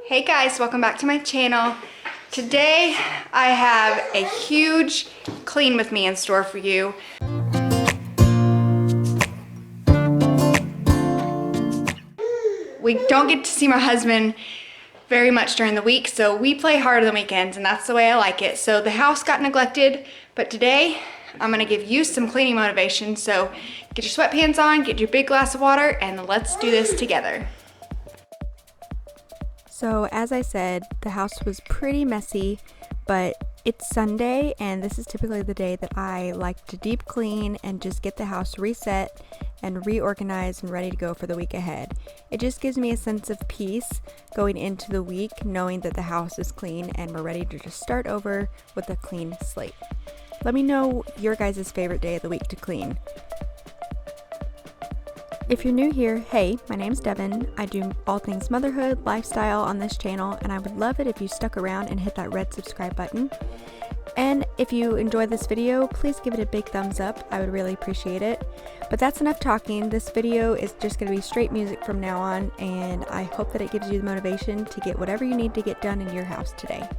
Hey guys, welcome back to my channel. Today I have a huge clean with me in store for you. We don't get to see my husband very much during the week, so we play hard on the weekends, and that's the way I like it. So the house got neglected, but today I'm gonna give you some cleaning motivation. So get your sweatpants on, get your big glass of water, and let's do this together. So as I said, the house was pretty messy, but it's Sunday and this is typically the day that I like to deep clean and just get the house reset and reorganized and ready to go for the week ahead. It just gives me a sense of peace going into the week knowing that the house is clean and we're ready to just start over with a clean slate. Let me know your guys' favorite day of the week to clean. If you're new here, hey, my name's Devin. I do all things motherhood, lifestyle on this channel, and I would love it if you stuck around and hit that red subscribe button. And if you enjoyed this video, please give it a big thumbs up. I would really appreciate it. But that's enough talking. This video is just going to be straight music from now on, and I hope that it gives you the motivation to get whatever you need to get done in your house today.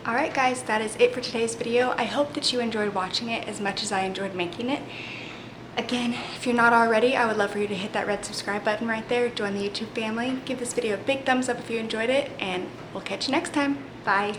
Alright guys, that is it for today's video. I hope that you enjoyed watching it as much as I enjoyed making it. Again, if you're not already, I would love for you to hit that red subscribe button right there, join the YouTube family, give this video a big thumbs up if you enjoyed it, and we'll catch you next time. Bye!